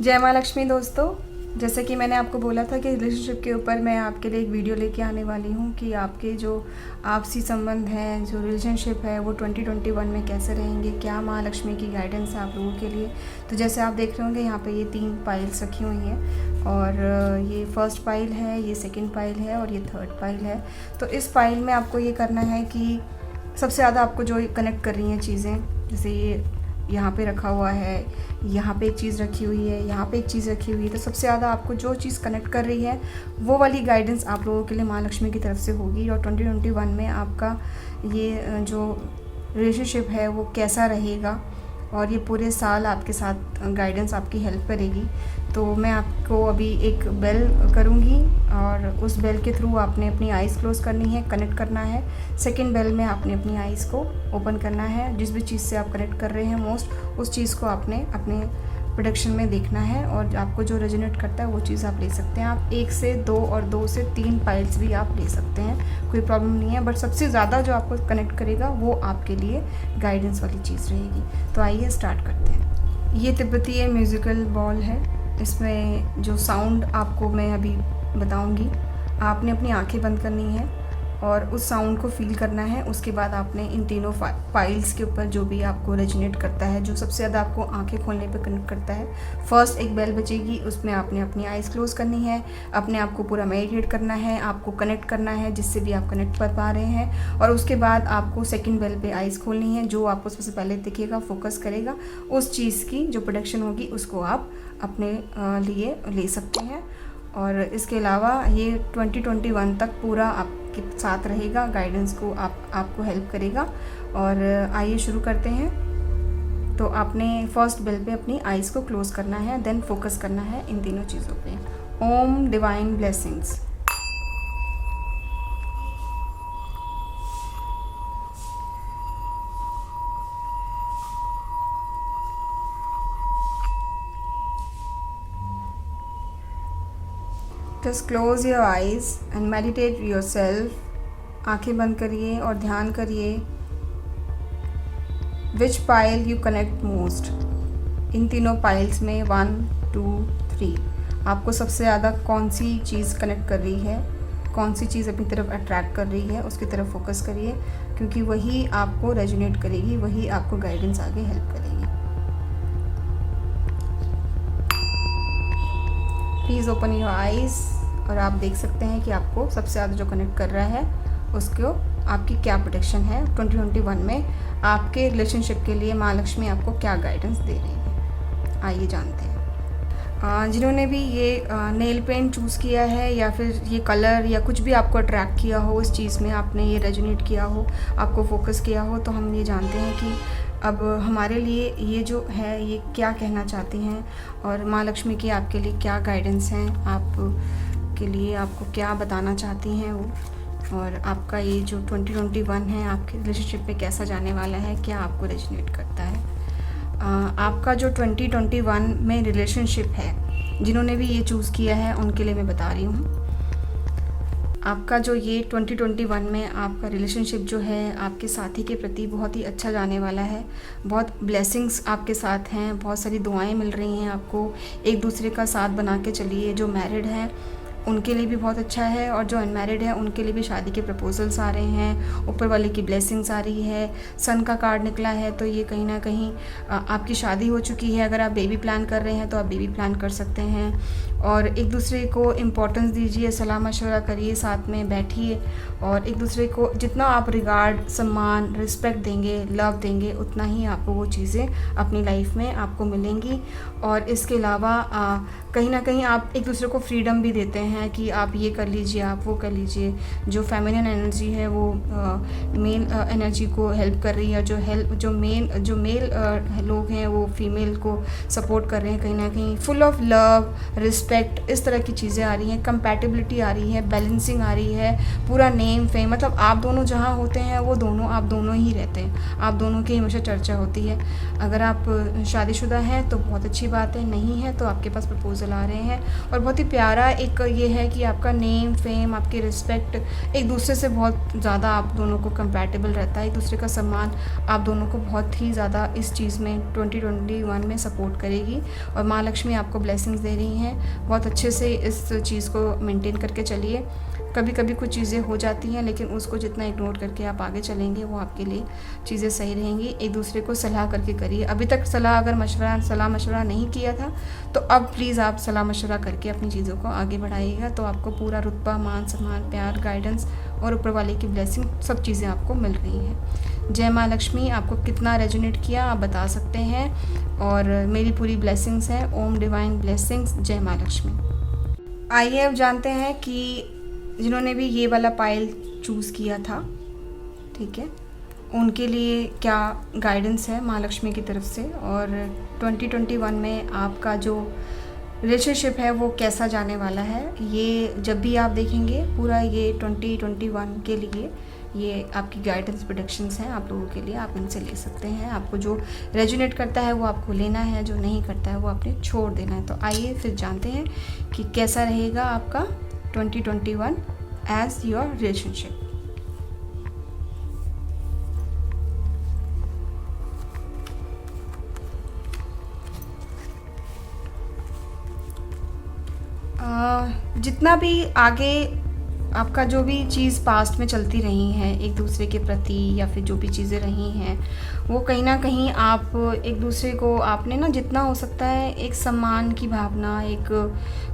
जय माँ लक्ष्मी दोस्तों, जैसे कि मैंने आपको बोला था कि रिलेशनशिप के ऊपर मैं आपके लिए एक वीडियो लेके आने वाली हूँ कि आपके जो आपसी संबंध हैं, जो रिलेशनशिप है वो 2021 में कैसे रहेंगे, क्या माँ लक्ष्मी की गाइडेंस है आप लोगों के लिए। तो जैसे आप देख रहे होंगे यहाँ पे ये 3 पाइल्स रखी हुई हैं और ये फर्स्ट पाइल है, ये सेकंड पाइल है और ये थर्ड पाइल है। तो इस पाइल में आपको ये करना है कि सबसे ज़्यादा आपको जो कनेक्ट कर रही हैं चीज़ें, जैसे ये यहाँ पे रखा हुआ है, यहाँ पे एक चीज़ रखी हुई है, यहाँ पे एक चीज़ रखी हुई है, तो सबसे ज़्यादा आपको जो चीज़ कनेक्ट कर रही है वो वाली गाइडेंस आप लोगों के लिए माँ लक्ष्मी की तरफ से होगी। और 2021 में आपका ये जो रिलेशनशिप है वो कैसा रहेगा और ये पूरे साल आपके साथ गाइडेंस आपकी हेल्प करेगी। तो मैं आपको अभी एक बेल करूँगी और उस बेल के थ्रू आपने अपनी आइज़ क्लोज़ करनी है, कनेक्ट करना है। सेकंड बेल में आपने अपनी आइज़ को ओपन करना है। जिस भी चीज़ से आप कनेक्ट कर रहे हैं मोस्ट, उस चीज़ को आपने अपने प्रोडक्शन में देखना है और आपको जो रेजोनेट करता है वो चीज़ आप ले सकते हैं। आप 1 से 2 और 2 से 3 पाइल्स भी आप ले सकते हैं, कोई प्रॉब्लम नहीं है। बट सबसे ज़्यादा जो आपको कनेक्ट करेगा वो आपके लिए गाइडेंस वाली चीज़ रहेगी। तो आइए स्टार्ट करते हैं। ये तिब्बती म्यूज़िकल बॉल है। इसमें जो साउंड आपको मैं अभी बताऊंगी, आपने अपनी आंखें बंद करनी है और उस साउंड को फील करना है। उसके बाद आपने इन तीनों पाइल्स के ऊपर जो भी आपको रेजोनेट करता है, जो सबसे ज़्यादा आपको आंखें खोलने पे कनेक्ट करता है, फर्स्ट एक बेल बजेगी, उसमें आपने अपनी आइज़ क्लोज़ करनी है, अपने आप को पूरा मेडिटेट करना है, आपको कनेक्ट करना है जिससे भी आप कनेक्ट कर पा रहे हैं। और उसके बाद आपको सेकंड बेल पे आइज़ खोलनी है। जो आपको सबसे पहले दिखेगा, फोकस करेगा, उस चीज़ की जो प्रोडक्शन होगी उसको आप अपने लिए ले सकते हैं। और इसके अलावा ये 2021 तक पूरा आपके साथ रहेगा, गाइडेंस को आपको हेल्प करेगा। और आइए शुरू करते हैं। तो आपने फर्स्ट बेल पे अपनी आइज़ को क्लोज़ करना है, देन फोकस करना है इन तीनों चीज़ों पे। Om divine blessings. Just close your eyes and meditate yourself. आंखें बंद करिए और ध्यान करिए। Which pile you connect most. इन तीनों पाइल्स में 1, 2, 3 आपको सबसे ज़्यादा कौन सी चीज़ कनेक्ट कर रही है, कौन सी चीज़ अपनी तरफ अट्रैक्ट कर रही है, उसकी तरफ फोकस करिए, क्योंकि वही आपको रेजोनेट करेगी, वही आपको गाइडेंस आगे हेल्प करेगी। प्लीज़ ओपन योर आइज़ और आप देख सकते हैं कि आपको सबसे ज़्यादा जो कनेक्ट कर रहा है उसको आपकी क्या प्रोटेक्शन है। 2021 में आपके रिलेशनशिप के लिए माँ लक्ष्मी आपको क्या गाइडेंस दे रही है, आइए जानते हैं। जिन्होंने भी ये नेल पेंट चूज़ किया है या फिर ये कलर या कुछ भी आपको अट्रैक्ट किया हो, इस चीज़ में आपने ये रेजोनेट किया हो, आपको फोकस किया हो, तो हम ये जानते हैं कि अब हमारे लिए ये जो है ये क्या कहना चाहती हैं और माँ लक्ष्मी की आपके लिए क्या गाइडेंस हैं, आप के लिए आपको क्या बताना चाहती हैं वो, और आपका ये जो 2021 है आपके रिलेशनशिप पे कैसा जाने वाला है, क्या आपको रेजोनेट करता है। आपका जो 2021 में रिलेशनशिप है, जिन्होंने भी ये चूज़ किया है उनके लिए मैं बता रही हूँ। आपका जो ये 2021 में आपका रिलेशनशिप जो है आपके साथी के प्रति बहुत ही अच्छा जाने वाला है। बहुत ब्लेसिंग्स आपके साथ हैं, बहुत सारी दुआएं मिल रही हैं आपको। एक दूसरे का साथ बना के चलिए। जो मैरिड हैं उनके लिए भी बहुत अच्छा है और जो अनमैरिड है उनके लिए भी शादी के प्रपोजल्स आ रहे हैं, ऊपर वाले की ब्लेसिंग्स आ रही है। सन का कार्ड निकला है, तो ये कहीं ना कहीं आपकी शादी हो चुकी है। अगर आप बेबी प्लान कर रहे हैं तो आप बेबी प्लान कर सकते हैं। और एक दूसरे को इम्पोर्टेंस दीजिए, सलाह मशवरा करिए, साथ में बैठिए और एक दूसरे को जितना आप रिगार्ड, सम्मान, रिस्पेक्ट देंगे, लव देंगे, उतना ही आपको वो चीज़ें अपनी लाइफ में आपको मिलेंगी। और इसके अलावा कहीं ना कहीं आप एक दूसरे को फ्रीडम भी देते हैं कि आप ये कर लीजिए, आप वो कर लीजिए। जो फेमिनिन एनर्जी है वो मेल एनर्जी को हेल्प कर रही है, जो मेल लोग हैं वो फीमेल को सपोर्ट कर रहे हैं। कहीं ना कहीं full of love, respect respect, इस तरह की चीज़ें आ रही हैं, कंपैटिबिलिटी आ रही है, बैलेंसिंग आ रही है, पूरा नेम फेम, मतलब आप दोनों जहाँ होते हैं वो दोनों आप दोनों ही रहते हैं, आप दोनों की हमेशा चर्चा होती है। अगर आप शादीशुदा हैं तो बहुत अच्छी बात है, नहीं है तो आपके पास प्रपोजल आ रहे हैं। और बहुत ही प्यारा एक ये है कि आपका नेम फेम, आपकी रिस्पेक्ट एक दूसरे से बहुत ज़्यादा आप दोनों को कंपैटिबल रहता है, एक दूसरे का सम्मान आप दोनों को बहुत ही ज़्यादा इस चीज़ में 2021 में सपोर्ट करेगी। और माँ लक्ष्मी आपको ब्लेसिंग्स दे रही हैं, बहुत अच्छे से इस चीज़ को मेंटेन करके चलिए। कभी कभी कुछ चीज़ें हो जाती हैं, लेकिन उसको जितना इग्नोर करके आप आगे चलेंगे वो आपके लिए चीज़ें सही रहेंगी। एक दूसरे को सलाह करके करिए। अभी तक सलाह मशवरा नहीं किया था तो अब प्लीज़ आप सलाह मशवरा करके अपनी चीज़ों को आगे बढ़ाइएगा, तो आपको पूरा रुतबा, मान सम्मान, प्यार, गाइडेंस और ऊपर वाले की ब्लेसिंग, सब चीज़ें आपको मिल रही हैं। जय माँ लक्ष्मी। आपको कितना रेजोनेट किया आप बता सकते हैं, और मेरी पूरी ब्लेसिंग्स हैं। ओम डिवाइन ब्लेसिंग्स। जय माँ लक्ष्मी। आइए अब जानते हैं कि जिन्होंने भी ये वाला पाइल चूज़ किया था, ठीक है, उनके लिए क्या गाइडेंस है माँ लक्ष्मी की तरफ से, और 2021 में आपका जो रिलेशनशिप है वो कैसा जाने वाला है। ये जब भी आप देखेंगे पूरा ये 2021 के लिए ये आपकी गाइडेंस प्रोडक्शंस हैं आप लोगों के लिए, आप इनसे ले सकते हैं। आपको जो रेजोनेट करता है वो आपको लेना है, जो नहीं करता है वो आपने छोड़ देना है। तो आइए फिर जानते हैं कि कैसा रहेगा आपका 2021 एज योर रिलेशनशिप। जितना भी आगे आपका जो भी चीज़ पास्ट में चलती रही हैं एक दूसरे के प्रति, या फिर जो भी चीज़ें रही हैं वो कहीं ना कहीं आप एक दूसरे को आपने ना जितना हो सकता है एक सम्मान की भावना, एक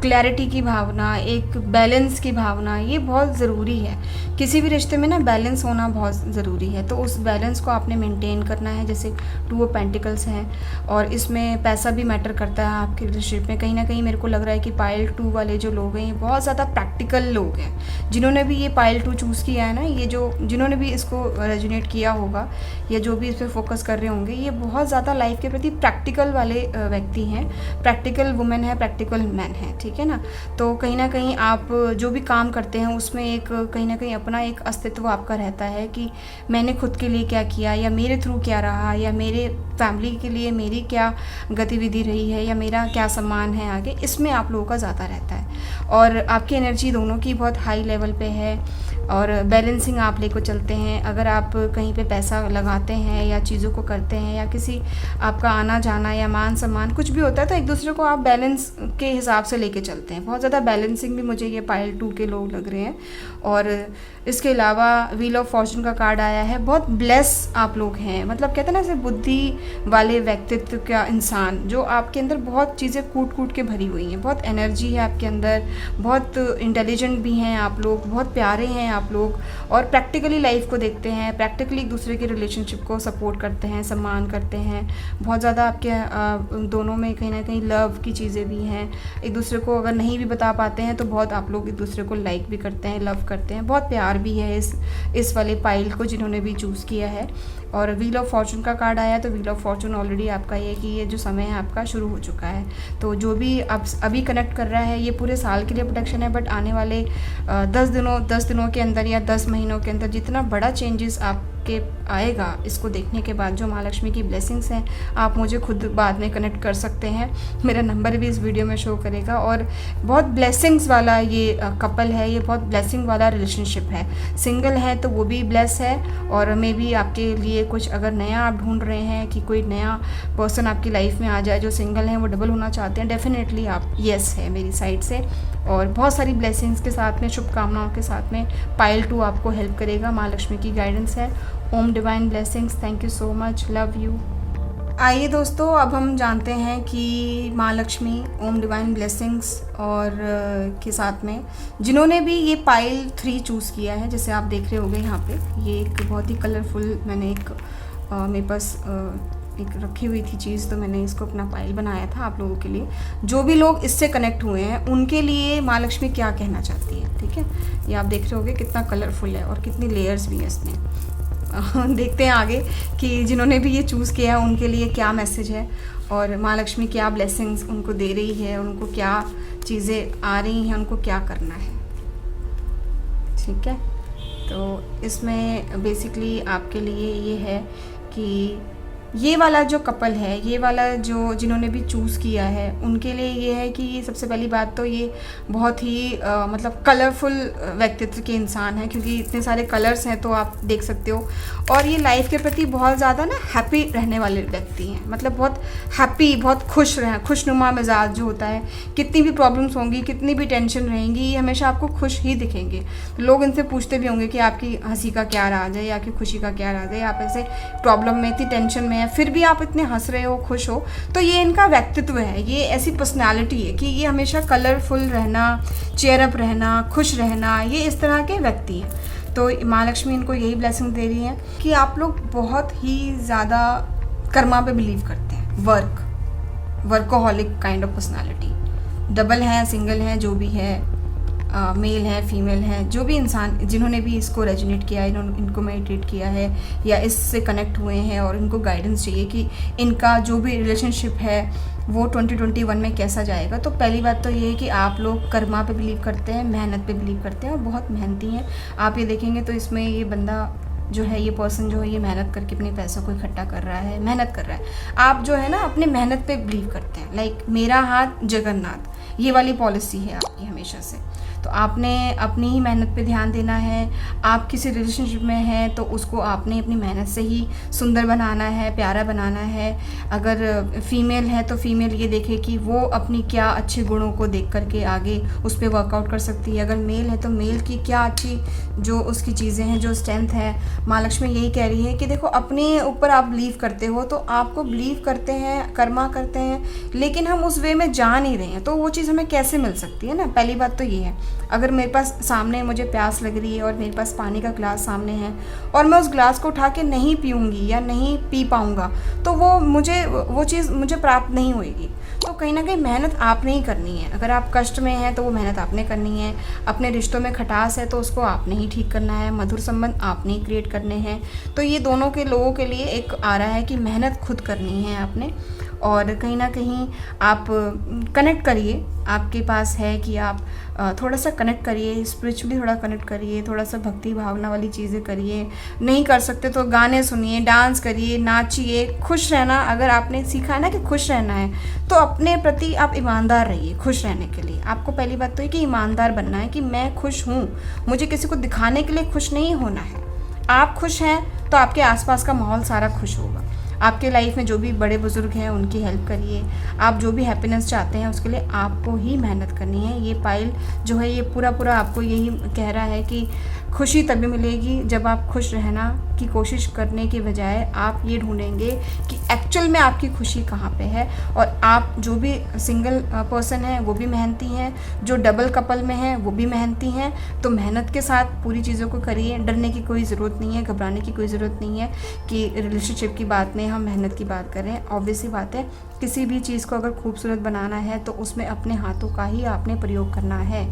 क्लैरिटी की भावना, एक बैलेंस की भावना, ये बहुत ज़रूरी है। किसी भी रिश्ते में ना बैलेंस होना बहुत ज़रूरी है, तो उस बैलेंस को आपने मेंटेन करना है। जैसे 2 ऑफ पेंटिकल्स हैं और इसमें पैसा भी मैटर करता है आपके रिलेशनशिप में। कहीं ना कहीं मेरे को लग रहा है कि पाइल 2 वाले जो लोग हैं ये बहुत ज़्यादा प्रैक्टिकल लोग हैं। जिन्होंने भी ये पाइल 2 चूज़ किया है ना, ये जो जिन्होंने भी इसको रेजोनेट किया होगा या जो भी इस पर फोकस कर रहे होंगे, ये बहुत ज़्यादा लाइफ के प्रति प्रैक्टिकल वाले व्यक्ति हैं, प्रैक्टिकल वुमेन है, प्रैक्टिकल मैन है, ठीक है ना। तो कहीं ना कहीं आप जो भी काम करते हैं उसमें एक कहीं ना कहीं अपना एक अस्तित्व आपका रहता है कि मैंने खुद के लिए क्या किया, या मेरे थ्रू क्या रहा, या मेरे फैमिली के लिए मेरी क्या गतिविधि रही है, या मेरा क्या सम्मान है आगे, इसमें आप लोगों का ज़्यादा रहता है। और आपकी एनर्जी दोनों की बहुत हाई लेवल पे है और बैलेंसिंग आप लेकर चलते हैं। अगर आप कहीं पे पैसा लगाते हैं या चीज़ों को करते हैं, या किसी आपका आना जाना या मान सम्मान कुछ भी होता है, तो एक दूसरे को आप बैलेंस के हिसाब से लेके चलते हैं। बहुत ज़्यादा बैलेंसिंग भी मुझे ये पाइल 2 के लोग लग रहे हैं। और इसके अलावा व्हील ऑफ फॉर्चून का कार्ड आया है। बहुत ब्लेस आप लोग हैं, मतलब कहते हैं ना ऐसे बुद्धि वाले व्यक्तित्व का इंसान, जो आपके अंदर बहुत चीज़ें कूट कूट के भरी हुई हैं, बहुत एनर्जी है आपके अंदर, बहुत इंटेलिजेंट भी हैं आप लोग, बहुत प्यारे हैं आप लोग, और प्रैक्टिकली लाइफ को देखते हैं, प्रैक्टिकली एक दूसरे के रिलेशनशिप को सपोर्ट करते हैं, सम्मान करते हैं। बहुत ज़्यादा आपके दोनों में कहीं ना कहीं लव की चीज़ें भी हैं। एक दूसरे को अगर नहीं भी बता पाते हैं तो बहुत आप लोग एक दूसरे को लाइक भी करते हैं, लव करते हैं, बहुत प्यार भी है इस वाले पाइल को जिन्होंने भी चूज़ किया है। और व्हील ऑफ फॉर्चून का कार्ड आया, तो व्हील ऑफ फॉर्चून ऑलरेडी आपका ये कि ये जो समय है आपका शुरू हो चुका है। तो जो भी अब अभी कनेक्ट कर रहा है, ये पूरे साल के लिए प्रोटेक्शन है, बट आने वाले 10 दिनों के अंदर या 10 महीनों के अंदर जितना बड़ा चेंजेस आपके आएगा, इसको देखने के बाद जो माँ लक्ष्मी की ब्लेसिंग्स हैं, आप मुझे खुद बाद में कनेक्ट कर सकते हैं। मेरा नंबर भी इस वीडियो में शो करेगा। और बहुत ब्लेसिंग्स वाला ये कपल है, ये बहुत ब्लेसिंग वाला रिलेशनशिप है। सिंगल है तो वो भी ब्लेस है, और मे बी आपके लिए कुछ अगर नया आप ढूंढ रहे हैं कि कोई नया पर्सन आपकी लाइफ में आ जाए, जो सिंगल हैं वो डबल होना चाहते हैं, डेफिनेटली आप येस है मेरी साइड से। और बहुत सारी ब्लेसिंग्स के साथ में, शुभकामनाओं के साथ में पाइल 2 आपको हेल्प करेगा। माँ लक्ष्मी की गाइडेंस है। Om divine blessings. Thank you so much, love you. आइए दोस्तों, अब हम जानते हैं कि माँ लक्ष्मी ओम डिवाइन ब्लेसिंग्स और के साथ में जिन्होंने भी ये पाइल 3 चूज़ किया है, जैसे आप देख रहे होंगे यहाँ पे, ये एक बहुत ही कलरफुल, मैंने एक मेरे पास एक रखी हुई थी चीज़, तो मैंने इसको अपना पाइल बनाया था आप लोगों के लिए। जो भी लोग इससे कनेक्ट हुए हैं उनके लिए माँ लक्ष्मी क्या कहना चाहती है, ठीक है। ये आप देख रहे होंगे कितना कलरफुल है और कितनी लेयर्स भी है इसमें। देखते हैं आगे कि जिन्होंने भी ये चूज़ किया है उनके लिए क्या मैसेज है, और माँ लक्ष्मी क्या ब्लेसिंग्स उनको दे रही है, उनको क्या चीज़ें आ रही हैं उनको क्या करना है। ठीक है, तो इसमें बेसिकली आपके लिए ये है कि ये वाला जो कपल है, ये वाला जो जिन्होंने भी चूज़ किया है, उनके लिए ये है कि ये सबसे पहली बात तो ये बहुत ही मतलब कलरफुल व्यक्तित्व के इंसान हैं, क्योंकि इतने सारे कलर्स हैं तो आप देख सकते हो। और ये लाइफ के प्रति बहुत ज़्यादा ना हैप्पी रहने वाले व्यक्ति हैं, मतलब बहुत हैप्पी, बहुत खुश रहें, खुशनुमा मिजाज जो होता है। कितनी भी प्रॉब्लम्स होंगी, कितनी भी टेंशन रहेंगी, ये हमेशा आपको खुश ही दिखेंगे। लोग इनसे पूछते भी होंगे कि आपकी हंसी का क्या राज है या आपकी खुशी का क्या राज है, आप ऐसे प्रॉब्लम में, इतनी टेंशन में फिर भी आप इतने हंस रहे हो, खुश हो। तो ये इनका व्यक्तित्व है, ये ऐसी पर्सनालिटी है कि ये हमेशा कलरफुल रहना, चेयर अप रहना, खुश रहना, ये इस तरह के व्यक्ति हैं। तो माँ लक्ष्मी इनको यही ब्लेसिंग दे रही है कि आप लोग बहुत ही ज़्यादा कर्मा पे बिलीव करते हैं, workaholic kind of personality. Double है, सिंगल है, जो भी है, मेल है, फीमेल है, जो भी इंसान जिन्होंने भी इसको रेजोनेट किया है, इनको मेडिटेट किया है या इससे कनेक्ट हुए हैं और इनको गाइडेंस चाहिए कि इनका जो भी रिलेशनशिप है वो 2021 में कैसा जाएगा। तो पहली बात तो ये है कि आप लोग कर्मा पे बिलीव करते हैं, मेहनत पे बिलीव करते हैं और बहुत मेहनती हैं। आप ये देखेंगे तो इसमें ये बंदा जो है, ये पर्सन जो है, ये मेहनत करके अपने पैसों को इकट्ठा कर रहा है, मेहनत कर रहा है। आप जो है ना अपने मेहनत पे बिलीव करते हैं, लाइक मेरा हाथ जगन्नाथ, ये वाली पॉलिसी है आपकी हमेशा से। तो आपने अपनी ही मेहनत पे ध्यान देना है। आप किसी रिलेशनशिप में हैं तो उसको आपने अपनी मेहनत से ही सुंदर बनाना है, प्यारा बनाना है। अगर फीमेल है तो फीमेल ये देखे कि वो अपनी क्या अच्छे गुणों को देख करके आगे उस पर वर्कआउट कर सकती है। अगर मेल है तो मेल की क्या अच्छी जो उसकी चीज़ें हैं, जो स्ट्रेंथ है। माँ लक्ष्मी यही कह रही है कि देखो, अपने ऊपर आप बिलीव करते हो तो आपको बिलीव करते हैं, कर्मा करते हैं, लेकिन हम उस वे में जा नहीं रहे हैं, तो वो चीज़ हमें कैसे मिल सकती है ना। पहली बात तो ये है, अगर मेरे पास सामने मुझे प्यास लग रही है और मेरे पास पानी का ग्लास सामने है और मैं उस ग्लास को उठा के नहीं पीऊँगी या नहीं पी पाऊँगा, तो वो चीज़ मुझे प्राप्त नहीं होएगी। तो कहीं ना कहीं मेहनत आपने ही करनी है। अगर आप कष्ट में हैं तो वो मेहनत आपने करनी है। अपने रिश्तों में खटास है तो उसको आपने ही ठीक करना है। मधुर संबंध आपने ही क्रिएट करने हैं। तो ये दोनों के लोगों के लिए एक आ रहा है कि मेहनत खुद करनी है आपने। और कहीं ना कहीं आप कनेक्ट करिए, आपके पास है कि आप थोड़ा सा कनेक्ट करिए, स्पिरिचुअली थोड़ा कनेक्ट करिए, थोड़ा सा भक्ति भावना वाली चीज़ें करिए। नहीं कर सकते तो गाने सुनिए, डांस करिए, नाचिए, खुश रहना। अगर आपने सीखा है ना कि खुश रहना है तो अपने प्रति आप ईमानदार रहिए। खुश रहने के लिए आपको पहली बात तो ये कि ईमानदार बनना है कि मैं खुश हूँ, मुझे किसी को दिखाने के लिए खुश नहीं होना है। आप खुश हैं तो आपके आसपास का माहौल सारा खुश होगा। आपके लाइफ में जो भी बड़े बुजुर्ग हैं उनकी हेल्प करिए। आप जो भी हैप्पीनेस चाहते हैं उसके लिए आपको ही मेहनत करनी है। ये पाइल जो है ये पूरा आपको यही कह रहा है कि खुशी तभी मिलेगी जब आप खुश रहना की कोशिश करने के बजाय आप ये ढूंढेंगे कि एक्चुअल में आपकी खुशी कहाँ पे है। और आप जो भी सिंगल पर्सन है वो भी मेहनती हैं, जो डबल कपल में हैं वो भी मेहनती हैं। तो मेहनत के साथ पूरी चीज़ों को करिए। डरने की कोई ज़रूरत नहीं है, घबराने की कोई ज़रूरत नहीं है कि रिलेशनशिप की बात में हम मेहनत की बात करें। ऑब्वियस सी बात है, किसी भी चीज़ को अगर खूबसूरत बनाना है तो उसमें अपने हाथों का ही आपने प्रयोग करना है।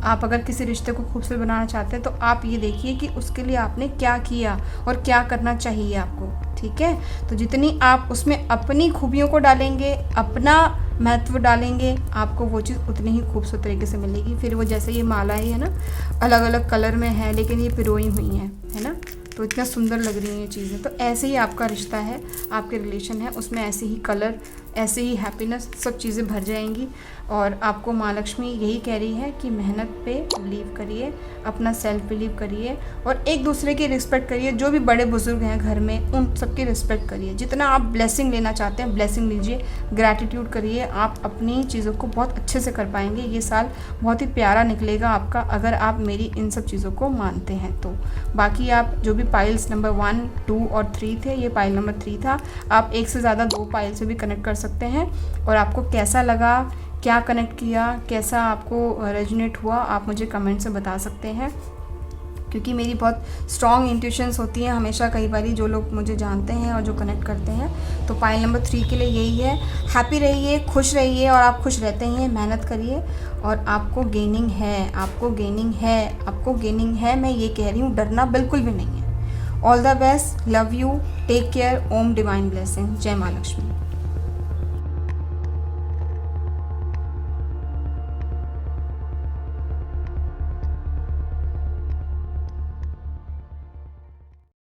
आप अगर किसी रिश्ते को खूबसूरत बनाना चाहते हैं तो आप ये देखिए कि उसके लिए आपने क्या किया और क्या करना चाहिए आपको। ठीक है, तो जितनी आप उसमें अपनी खूबियों को डालेंगे, अपना महत्व डालेंगे, आपको वो चीज़ उतनी ही खूबसूरत तरीके से मिलेगी। फिर वो जैसे ये माला ही है ना, अलग अलग कलर में है लेकिन ये पिरोई हुई है ना, तो इतना सुंदर लग रही हैं ये चीज़ें। तो ऐसे ही आपका रिश्ता है, आपके रिलेशन है, उसमें ऐसे ही कलर, ऐसे ही हैप्पीनेस, सब चीज़ें भर जाएंगी। और आपको माँ लक्ष्मी यही कह रही है कि मेहनत पे बिलीव करिए, अपना सेल्फ बिलीव करिए और एक दूसरे की रिस्पेक्ट करिए। जो भी बड़े बुजुर्ग हैं घर में उन सबकी रिस्पेक्ट करिए। जितना आप ब्लेसिंग लेना चाहते हैं ब्लेसिंग लीजिए, ग्रैटिट्यूड करिए। आप अपनी चीज़ों को बहुत अच्छे से कर पाएंगे। ये साल बहुत ही प्यारा निकलेगा आपका अगर आप मेरी इन सब चीज़ों को मानते हैं तो। बाकी आप जो भी पाइल्स नंबर 1, 2 और 3 थे, ये पाइल नंबर 3 था। आप एक से ज़्यादा 2 पाइल से भी कनेक्ट कर सकते हैं। और आपको कैसा लगा, क्या कनेक्ट किया, कैसा आपको रेजोनेट हुआ, आप मुझे कमेंट से बता सकते हैं। क्योंकि मेरी बहुत स्ट्रॉन्ग इंट्यूशंस होती हैं हमेशा, कई बार जो लोग मुझे जानते हैं और जो कनेक्ट करते हैं। तो पाइल नंबर 3 के लिए यही है, हैप्पी रहिए, खुश रहिए और आप खुश रहते ही हैं। मेहनत करिए और आपको गेनिंग है, आपको गेनिंग है, आपको गेनिंग है। मैं ये कह रही हूँ, डरना बिल्कुल भी नहीं है। All the best, love you, take care, Om divine blessing. जय माँ लक्ष्मी।